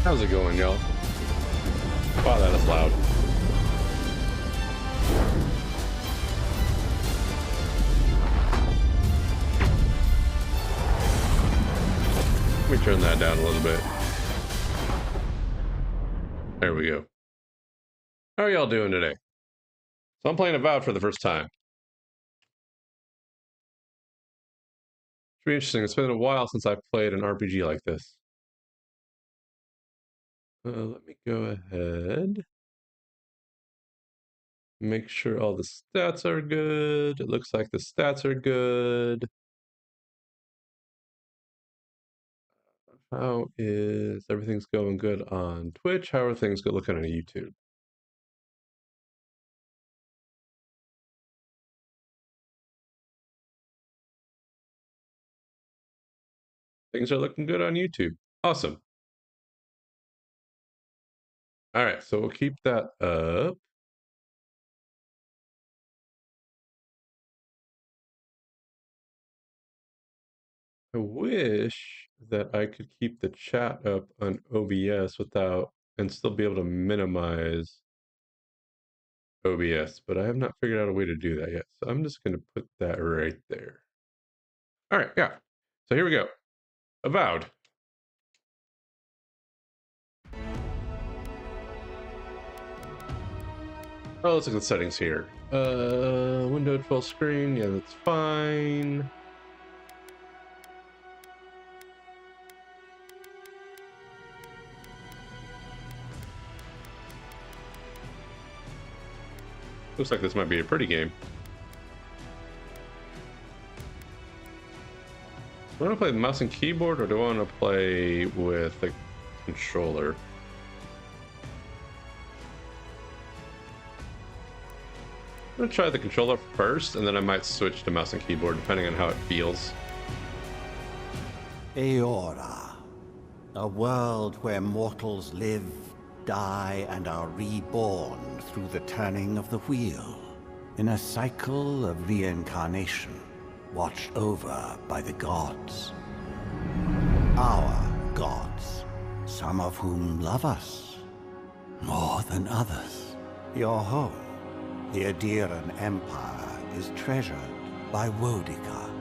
How's it going, y'all? Wow, that is loud. Let me turn that down a little bit. There we go. How are y'all doing today? So I'm playing Avowed for the first time. Should be interesting. It's been a while since I've played an RPG like this. Let me go ahead. Make sure all the stats are good. It looks like the stats are good. How is everything's going good on Twitch? How are things looking on YouTube? Things are looking good on YouTube. Awesome. All right, so we'll keep that up. I wish that I could keep the chat up on OBS without and still be able to minimize OBS, but I have not figured out a way to do that yet. So I'm just going to put that right there. All right, yeah. So here we go. Avowed. Oh, let's look at the settings here. Windowed full screen. Yeah, that's fine. Looks like this might be a pretty game. Do I want to play the mouse and keyboard, or do I want to play with the controller? I'm going to try the controller first, and then I might switch to mouse and keyboard, depending on how it feels. Eora, a world where mortals live, die, and are reborn through the turning of the wheel, in a cycle of reincarnation, watched over by the gods. Our gods, some of whom love us more than others. Your home, the Adiran Empire, is treasured by Wodica,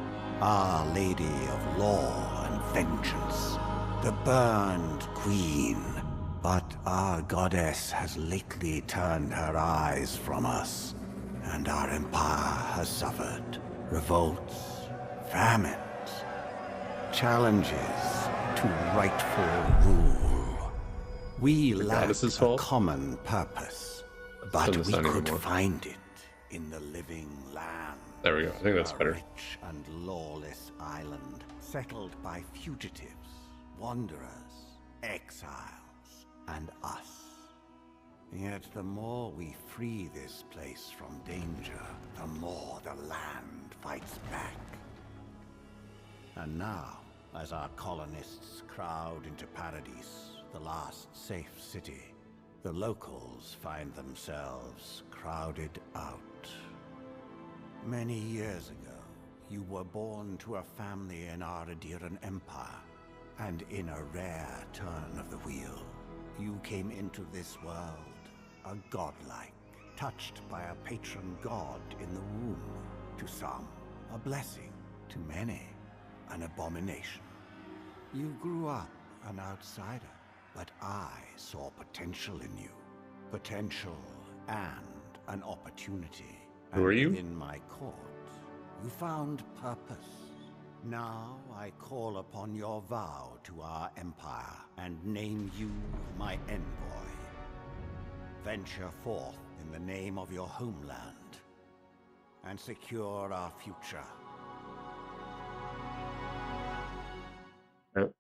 Our Lady of Law and Vengeance, the Burned Queen. But our goddess has lately turned her eyes from us, and our empire has suffered revolts, famines, challenges to rightful rule. We lack a common purpose, but we could find it in the living land. There we go. I think that's better. A rich and lawless island, settled by fugitives, wanderers, exiles, and us. Yet the more we free this place from danger, the more the land fights back. And now, as our colonists crowd into Paradis, the last safe city, the locals find themselves crowded out. Many years ago, you were born to a family in our Adiran Empire, and in a rare turn of the wheel, you came into this world a godlike, touched by a patron god in the womb. To some, a blessing. To many, an abomination. You grew up an outsider, but I saw potential in you. Potential and an opportunity. Who are you? And in my court, you found purpose. Now I call upon your vow to our empire and name you my envoy. Venture forth in the name of your homeland and secure our future. Yep.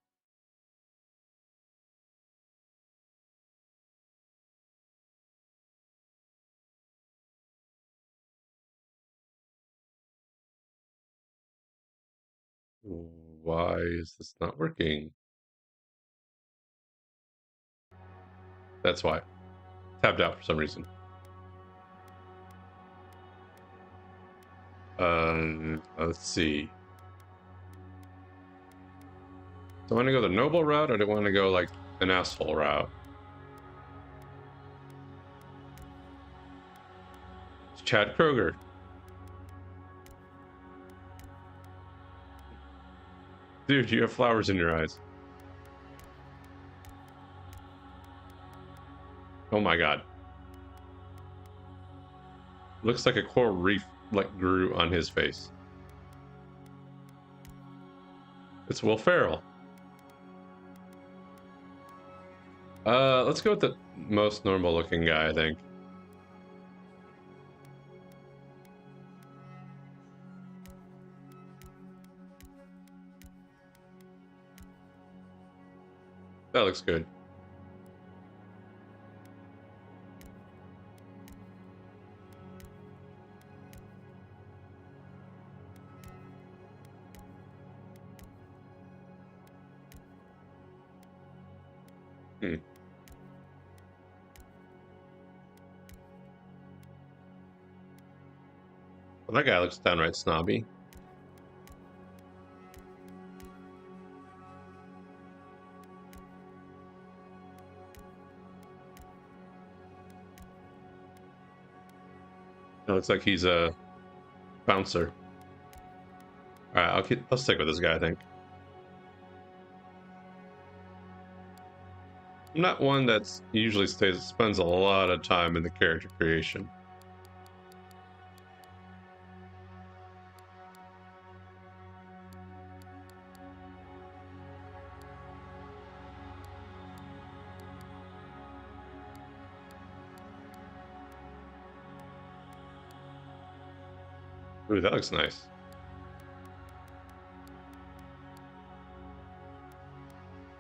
Why is this not working? That's why. Tabbed out for some reason. Let's see. Do I want to go the noble route, or do I want to go like an asshole route. It's Chad Kroger. Dude, you have flowers in your eyes. Oh my god. Looks like a coral reef like grew on his face. It's Will Ferrell. Let's go with the most normal looking guy, I think. That looks good. Hmm. Well, that guy looks downright snobby. It looks like he's a bouncer. All right, I'll stick with this guy, I think. I'm not one that usually spends a lot of time in the character creation. Ooh, that looks nice.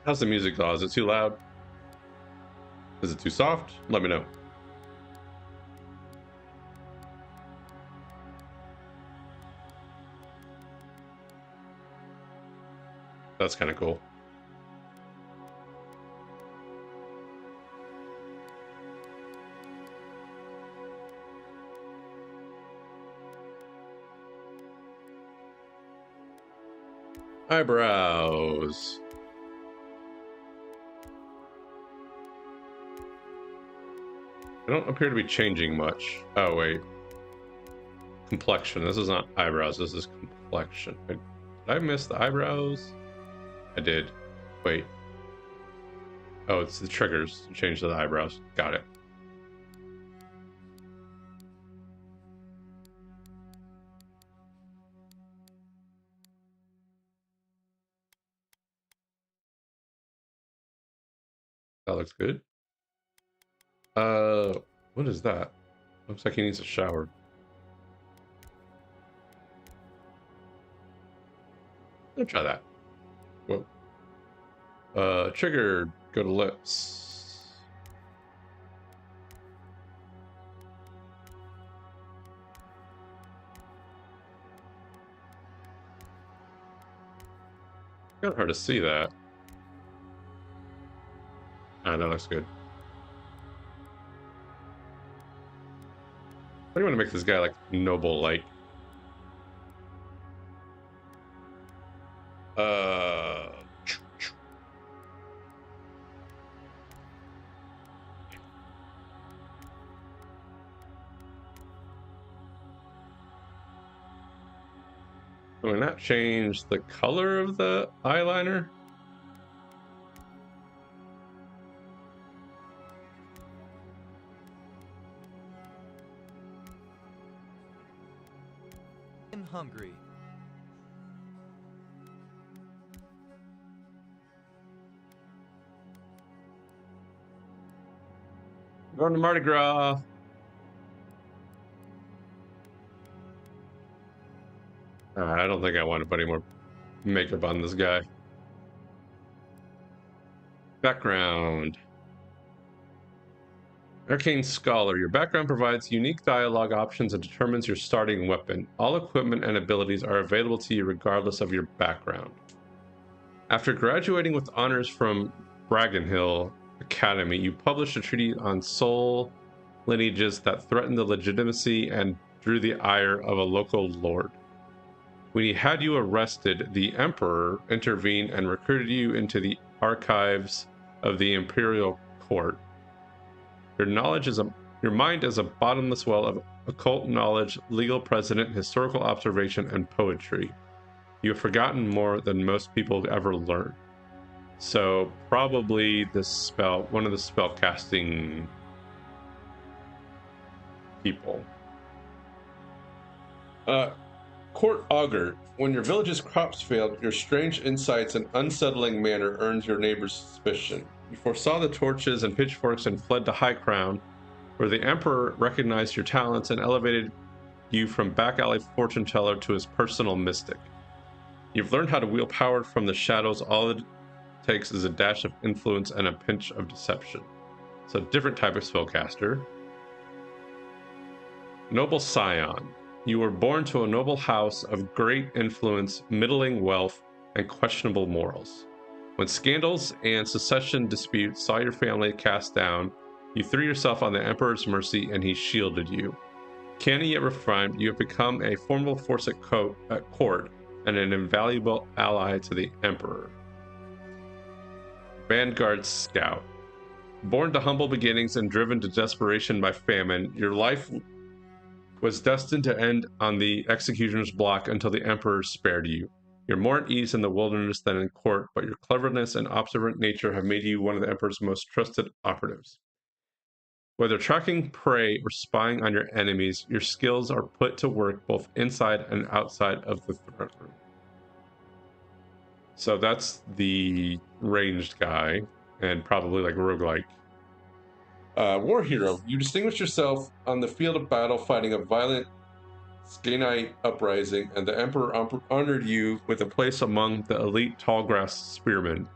How's the music though? Is it too loud? Is it too soft? Let me know. That's kind of cool. Eyebrows. They don't appear to be changing much. Oh, wait. Complexion. This is not eyebrows. This is complexion. Did I miss the eyebrows? I did. Wait. Oh, it's the triggers to change the eyebrows. Got it. That looks good. What is that? Looks like he needs a shower. Let's try that. Whoa. Trigger, go to lips. Kind of hard to see that. Ah, that looks good. I want to make this guy like noble-like. Will not change the color of the eyeliner? I'm hungry. Going to Mardi Gras. I don't think I want to put any more makeup on this guy. Background. Arcane Scholar. Your background provides unique dialogue options and determines your starting weapon. All equipment and abilities are available to you regardless of your background. After graduating with honors from Bragenhill Academy, you published a treatise on soul lineages that threatened the legitimacy and drew the ire of a local lord. When he had you arrested, the Emperor intervened and recruited you into the archives of the Imperial Court. Your mind is a bottomless well of occult knowledge, legal precedent, historical observation, and poetry. You have forgotten more than most people ever learn. So probably this spell, one of the spell casting people. Court Augur. When your village's crops failed, your strange insights and unsettling manner earned your neighbors' suspicion. You foresaw the torches and pitchforks and fled to High Crown, where the Emperor recognized your talents and elevated you from back alley fortune teller to his personal mystic. You've learned how to wield power from the shadows. All it takes is a dash of influence and a pinch of deception. So different type of spellcaster. Noble Scion. You were born to a noble house of great influence, middling wealth, and questionable morals. When scandals and succession disputes saw your family cast down, you threw yourself on the Emperor's mercy and he shielded you. Canny yet refined, you have become a formidable force at court and an invaluable ally to the Emperor. Vanguard Scout. Born to humble beginnings and driven to desperation by famine, your life was destined to end on the executioner's block until the Emperor spared you. You're more at ease in the wilderness than in court, but your cleverness and observant nature have made you one of the Emperor's most trusted operatives. Whether tracking prey or spying on your enemies, your skills are put to work both inside and outside of the throne room. So that's the ranged guy, and probably like roguelike. War hero. You distinguished yourself on the field of battle fighting a violent Skainite uprising, and the Emperor honored you with a place among the elite tallgrass spearmen.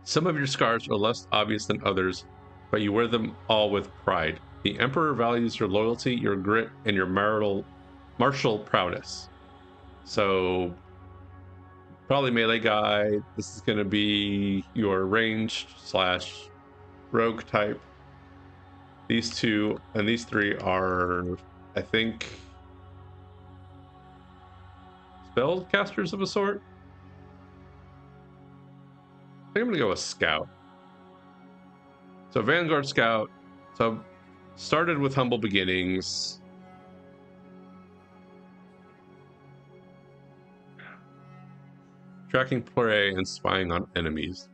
Some of your scars are less obvious than others, but you wear them all with pride. The Emperor values your loyalty, your grit, and your martial prowess. So, probably melee guy. This is going to be your ranged / rogue type. These two and these three are, I think, spell casters of a sort. I think I'm going to go with Scout. So Vanguard Scout. So started with humble beginnings. Tracking prey and spying on enemies.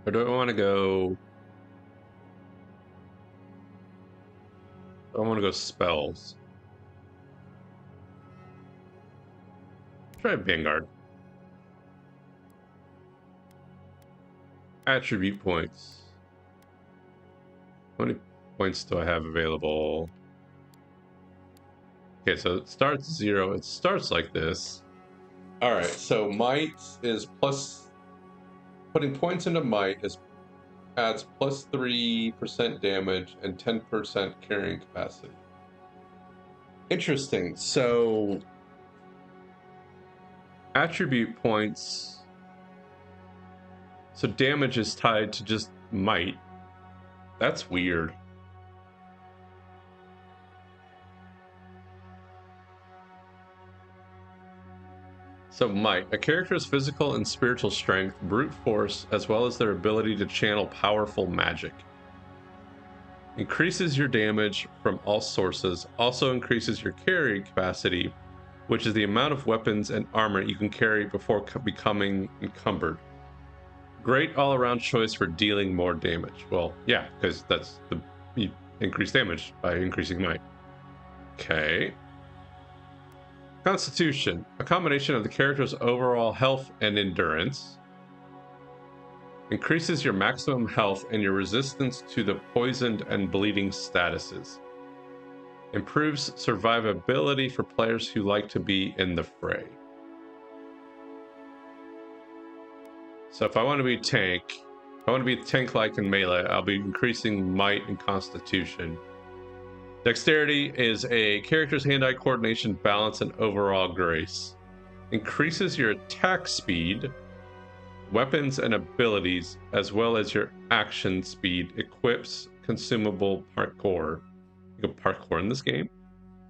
Or do I want to go... I want to go spells. Try Vanguard. Attribute points. How many points do I have available? Okay, so it starts 0. It starts like this. Alright, so might is plus... Putting points into might adds plus 3% damage and 10% carrying capacity. Interesting. So attribute points. So damage is tied to just might. That's weird. So might. A character's physical and spiritual strength, brute force, as well as their ability to channel powerful magic. Increases your damage from all sources, also increases your carrying capacity, which is the amount of weapons and armor you can carry before becoming encumbered. Great all-around choice for dealing more damage. Well, yeah, because that's you increase damage by increasing might. Okay. Constitution, a combination of the character's overall health and endurance. Increases your maximum health and your resistance to the poisoned and bleeding statuses. Improves survivability for players who like to be in the fray. So if I want to be tank, if I want to be tank-like in melee, I'll be increasing might and constitution. Dexterity is a character's hand-eye coordination, balance, and overall grace. Increases your attack speed, weapons and abilities, as well as your action speed. Equips consumable parkour. You can parkour in this game.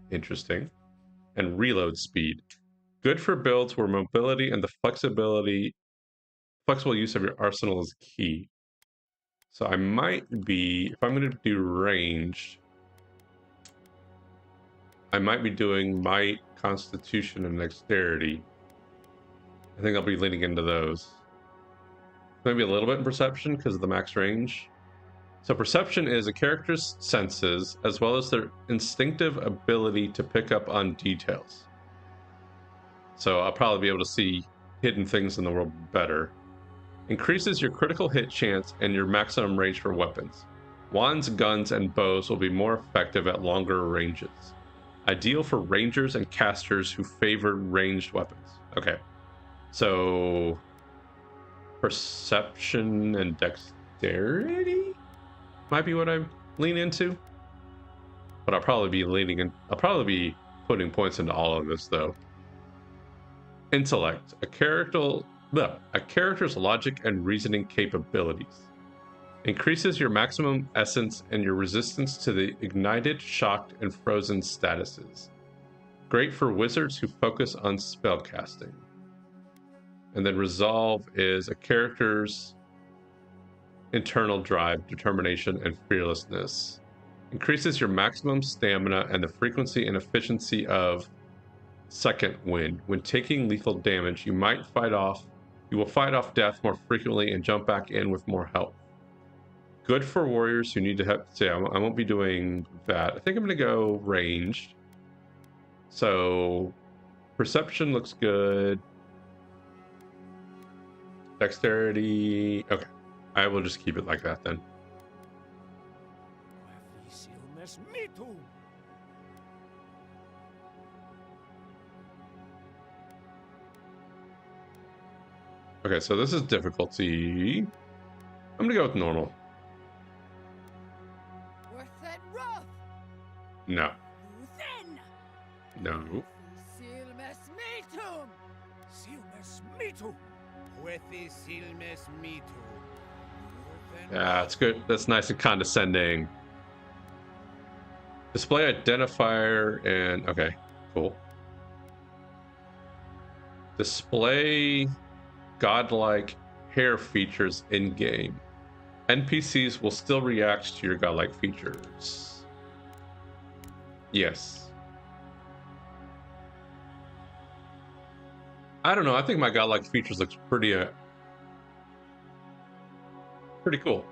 Interesting. And reload speed. Good for builds where mobility and the flexible use of your arsenal is key. So I might be, if I'm going to do ranged, I might be doing might, constitution, and dexterity. I think I'll be leaning into those. Maybe a little bit in perception because of the max range. So perception is a character's senses as well as their instinctive ability to pick up on details. So I'll probably be able to see hidden things in the world better. Increases your critical hit chance and your maximum range for weapons. Wands, guns, and bows will be more effective at longer ranges. Ideal for rangers and casters who favor ranged weapons. Okay. So perception and dexterity might be what I lean into. But I'll probably be putting points into all of this though. Intellect, a character's logic and reasoning capabilities. Increases your maximum essence and your resistance to the ignited, shocked, and frozen statuses. Great for wizards who focus on spellcasting. And then resolve is a character's internal drive, determination, and fearlessness. Increases your maximum stamina and the frequency and efficiency of second wind. When taking lethal damage, you will fight off death more frequently and jump back in with more health. Good for warriors who need to have. Say, I won't be doing that. I think I'm going to go ranged. So, perception looks good. Dexterity. Okay, I will just keep it like that then. Okay, so this is difficulty. I'm going to go with normal. No. No. Yeah, it's good. That's nice and condescending. Display identifier and... Okay, cool. Display godlike hair features in-game. NPCs will still react to your godlike features. Yes. I don't know. I think my godlike features looks pretty cool.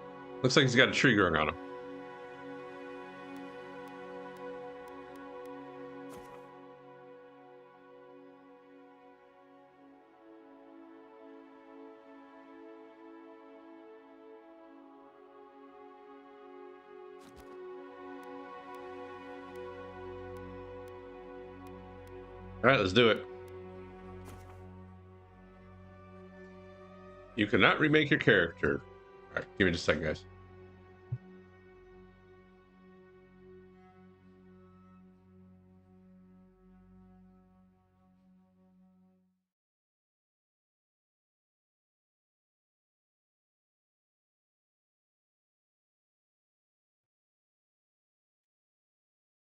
Looks like he's got a tree growing on him. All right, let's do it. You cannot remake your character. All right, give me just a second, guys.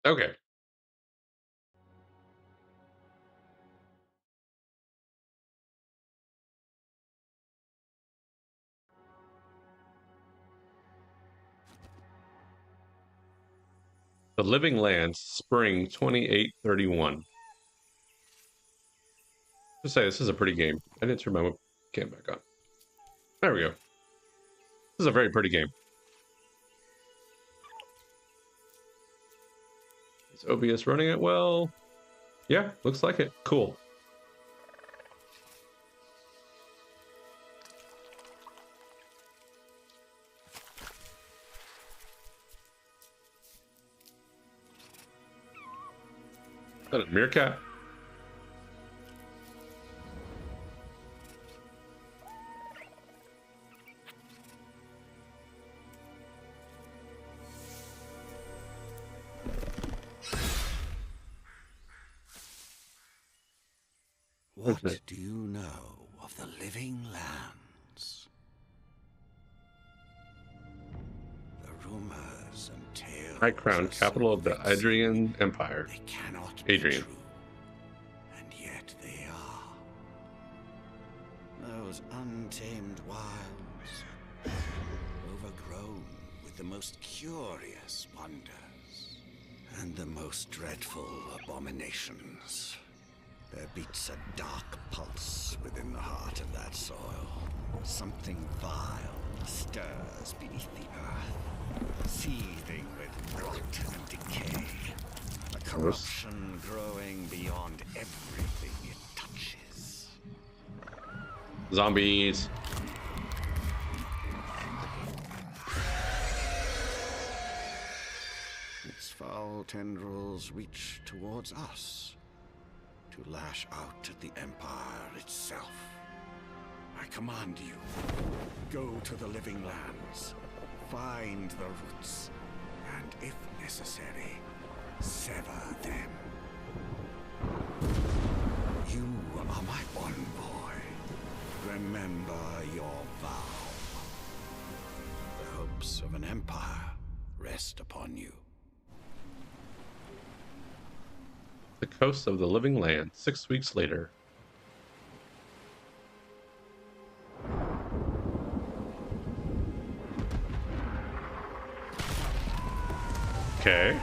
Okay. The Living Lands, spring 2831. Just say this is a pretty game. I didn't turn my webcam back on. There we go. This is a very pretty game. Is OBS running it well? Yeah, looks like it. Cool. Is that a meerkat? What do you know of the Living Lands? The rumors and tales. High Crown, capital of the Adrian Empire. They cannot Adrian. be true, and yet they those untamed wilds, overgrown with the most curious wonders and the most dreadful abominations. There beats a dark pulse within the heart of that soil. Something vile stirs beneath the earth, seething with rot and decay. A corruption growing beyond everything it touches. Zombies. Its foul tendrils reach towards us, to lash out at the Empire itself. I command you, go to the Living Lands, find the roots, and if necessary, sever them. You are my envoy. Remember your vow. The hopes of an empire rest upon you. The coast of the Living Land, 6 weeks later. Okay.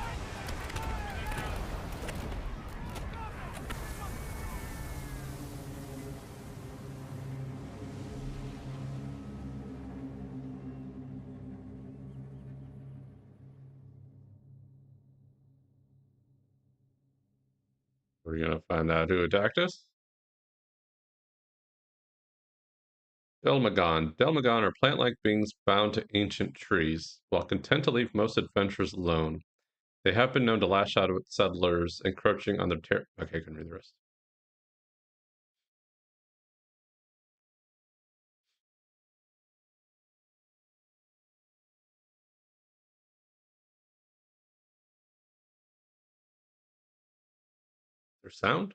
We're gonna find out who attacked us. Delmagon. Delmagon are plant-like beings bound to ancient trees. While content to leave most adventurers alone, they have been known to lash out at settlers encroaching on their Okay, I can read the rest. Their sound?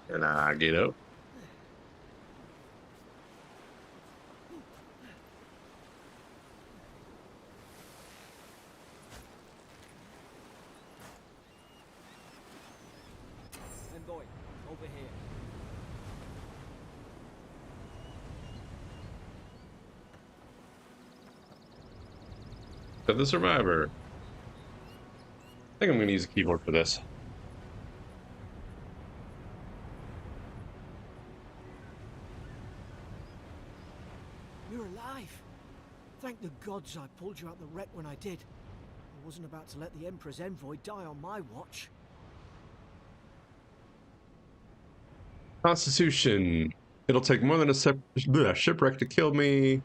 Can I get up? Envoy, over here. To the survivor. I think I'm going to use a keyboard for this. You're alive. Thank the gods I pulled you out the wreck when I did. I wasn't about to let the Emperor's envoy die on my watch. Constitution. It'll take more than a shipwreck to kill me.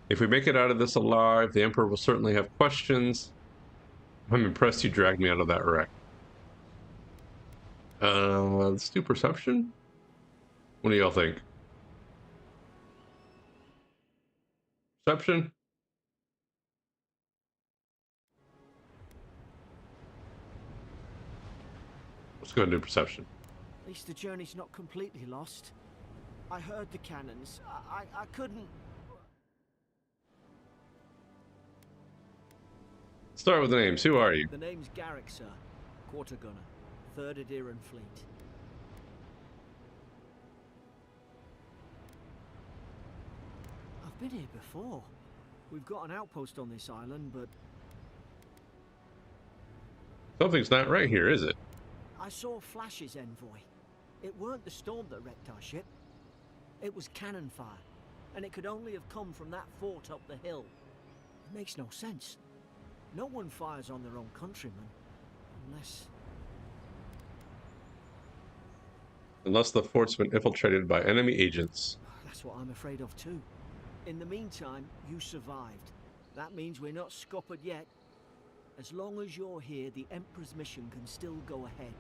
If we make it out of this alive, the Emperor will certainly have questions. I'm impressed you dragged me out of that wreck. Let's do perception. What do y'all think? Perception? Let's go ahead and do perception. At least the journey's not completely lost. I heard the cannons. I couldn't... Start with the names. Who are you? The name's Garrick, sir. Quarter gunner. 3rd Adiran Fleet. I've been here before. We've got an outpost on this island, but... Something's not right here, is it? I saw flashes, envoy. It weren't the storm that wrecked our ship. It was cannon fire, and it could only have come from that fort up the hill. It makes no sense. No one fires on their own countrymen, Unless the fort's been infiltrated by enemy agents. That's what I'm afraid of too. In the meantime, you survived. That means we're not scuppered yet. As long as you're here, the Emperor's mission can still go ahead.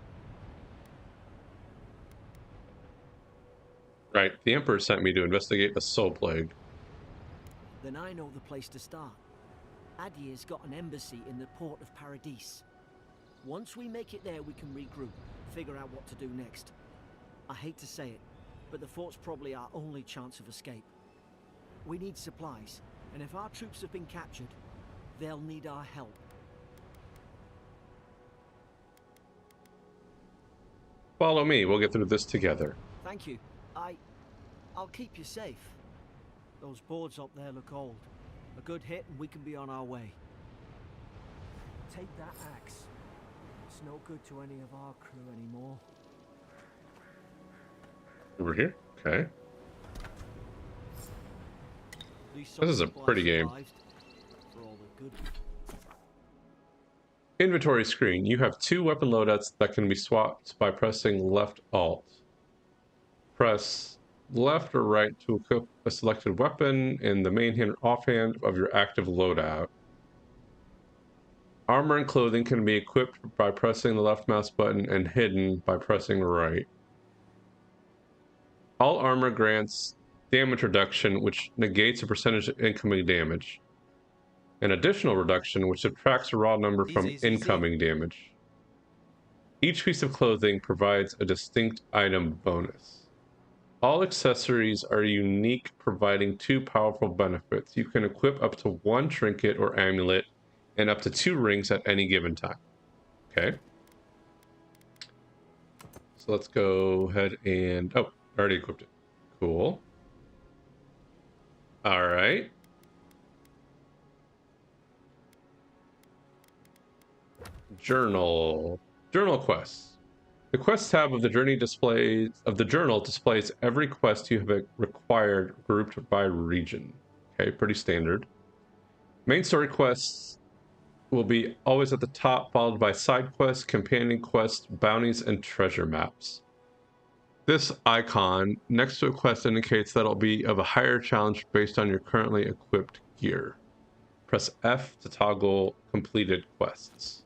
Right, the Emperor sent me to investigate a soul plague. Then I know the place to start. Adir's got an embassy in the port of Paradis. Once we make it there, we can regroup, figure out what to do next. I hate to say it, but the fort's probably our only chance of escape. We need supplies, and if our troops have been captured, they'll need our help. Follow me. We'll get through this together. Thank you. I'll keep you safe. Those boards up there look old. A good hit and we can be on our way. Take that axe. It's no good to any of our crew anymore. Over here? Okay. This is a pretty game. For all the good. Inventory screen. You have 2 weapon loadouts that can be swapped by pressing left alt. Press left or right to equip a selected weapon in the main hand or offhand of your active loadout. Armor and clothing can be equipped by pressing the left mouse button and hidden by pressing right. All armor grants damage reduction, which negates a percentage of incoming damage. An additional reduction, which subtracts a raw number from incoming damage. Each piece of clothing provides a distinct item bonus. All accessories are unique, providing 2 powerful benefits. You can equip up to 1 trinket or amulet and up to 2 rings at any given time. Okay. So let's go ahead and... Oh, I already equipped it. Cool. All right. Journal quests. The quest tab of the journal displays every quest you have required grouped by region. Okay, pretty standard. Main story quests will be always at the top, followed by side quests, companion quests, bounties, and treasure maps. This icon next to a quest indicates that it'll be of a higher challenge based on your currently equipped gear. Press F to toggle completed quests.